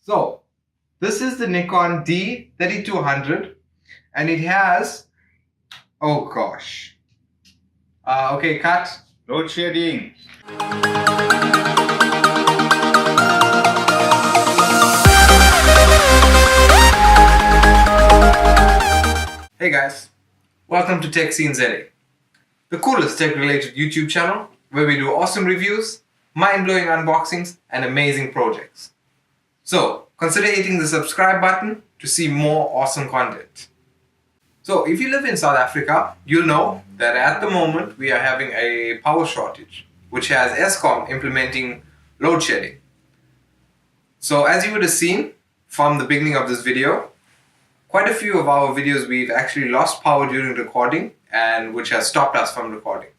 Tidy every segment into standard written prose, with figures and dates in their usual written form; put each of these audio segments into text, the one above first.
So this is the Nikon D3200 and it has, oh gosh. Okay, cut. Load shedding. Hey guys, welcome to Tech Scene ZA, the coolest tech-related YouTube channel where we do awesome reviews, mind-blowing unboxings, and amazing projects. So, consider hitting the subscribe button to see more awesome content. So, if you live in South Africa, you'll know that at the moment we are having a power shortage, which has Eskom implementing load shedding. So, as you would have seen from the beginning of this video, quite a few of our videos we've actually lost power during recording and which has stopped us from recording.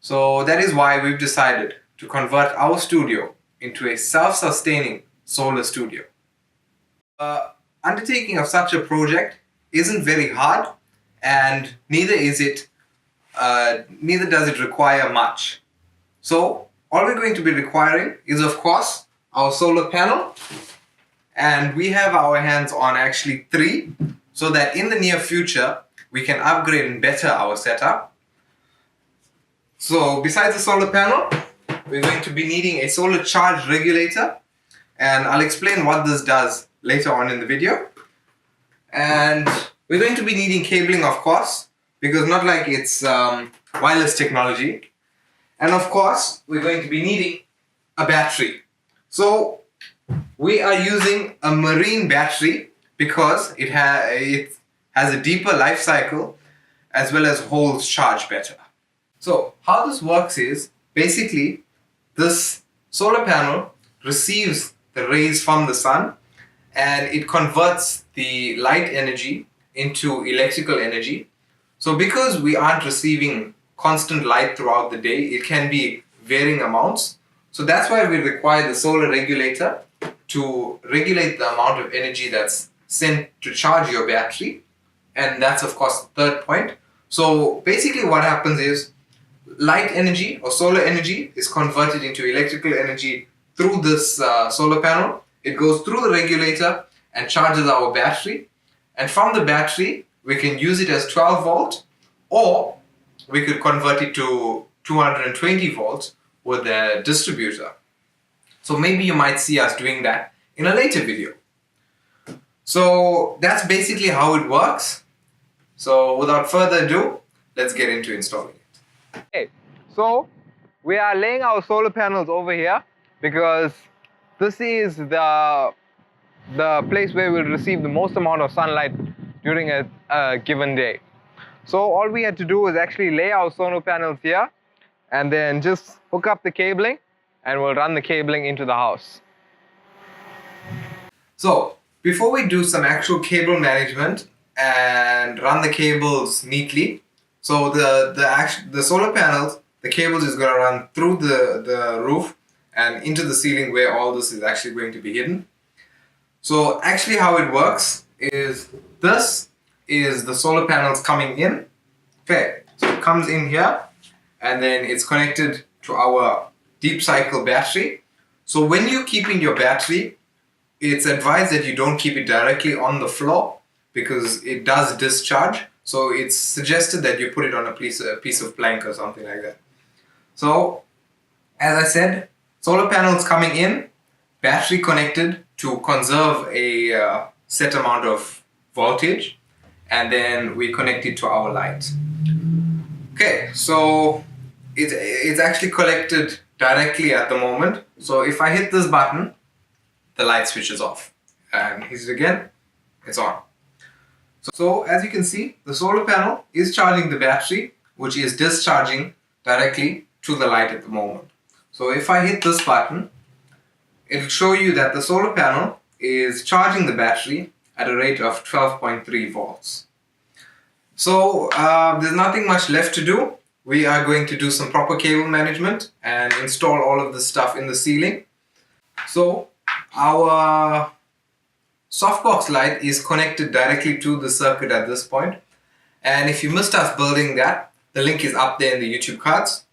So that is why we've decided to convert our studio into a self-sustaining solar studio. Undertaking of such a project isn't very hard and neither does it require much. So all we're going to be requiring is of course our solar panel, and we have our hands on actually 3 so that in the near future we can upgrade and better our setup. So besides the solar panel, we're going to be needing a solar charge regulator, and I'll explain what this does later on in the video. And we're going to be needing cabling, of course, because not like it's wireless technology. And of course, we're going to be needing a battery. So we are using a marine battery because it has a deeper life cycle as well as holds charge better. So how this works is basically this solar panel receives the rays from the sun and it converts the light energy into electrical energy. So because we aren't receiving constant light throughout the day, it can be varying amounts. So that's why we require the solar regulator to regulate the amount of energy that's sent to charge your battery. And that's of course the third point. So basically what happens is light energy or solar energy is converted into electrical energy through this solar panel. It goes through the regulator and charges our battery. And from the battery, we can use it as 12 volt, or we could convert it to 220 volts with the distributor. So maybe you might see us doing that in a later video. So that's basically how it works. So without further ado, let's get into installing it. Okay, so we are laying our solar panels over here because this is the place where we'll receive the most amount of sunlight during a given day. So all we had to do is actually lay our solar panels here and then just hook up the cabling and we'll run the cabling into the house. So before we do some actual cable management and run the cables neatly, so the solar panels, the cables is going to run through the roof and into the ceiling where all this is actually going to be hidden. So actually how it works is this is the solar panels coming in. Okay, so it comes in here and then it's connected to our deep cycle battery. So when you're keeping your battery, it's advised that you don't keep it directly on the floor because it does discharge. So it's suggested that you put it on a piece of plank or something like that. So as I said, solar panels coming in, battery connected to conserve a set amount of voltage, and then we connect it to our light. Okay, so it's actually connected directly at the moment. So if I hit this button, the light switches off, and hit it again, it's on. So as you can see, the solar panel is charging the battery, which is discharging directly to the light at the moment. So if I hit this button, it will show you that the solar panel is charging the battery at a rate of 12.3 volts. So there's nothing much left to do. We are going to do some proper cable management and install all of this stuff in the ceiling. So our softbox light is connected directly to the circuit at this point. And if you missed us building that, the link is up there in the YouTube cards.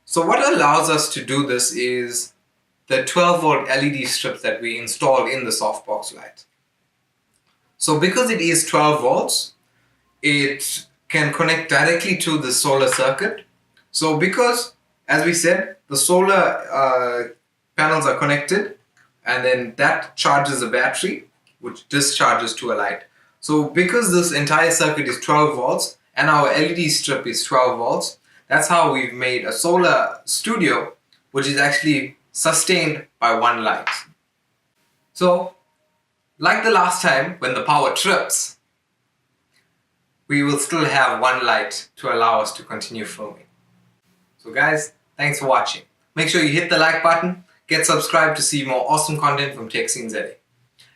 So what allows us to do this is the 12 volt LED strips that we installed in the softbox light. So because it is 12 volts, it can connect directly to the solar circuit. So because, as we said, the solar panels are connected, and then that charges a battery which discharges to a light. So because this entire circuit is 12 volts and our LED strip is 12 volts, that's how we've made a solar studio which is actually sustained by one light. So, like the last time when the power trips, we will still have one light to allow us to continue filming. So guys, thanks for watching. Make sure you hit the like button, get subscribed to see more awesome content from Tech Scene ZA.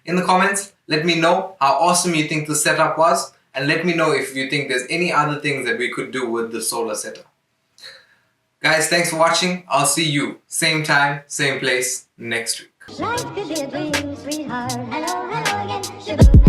In the comments, let me know how awesome you think the setup was, and let me know if you think there's any other things that we could do with the solar setup. Guys, thanks for watching. I'll see you same time, same place next week. Life could be a dream, sweetheart. Hello, hello again.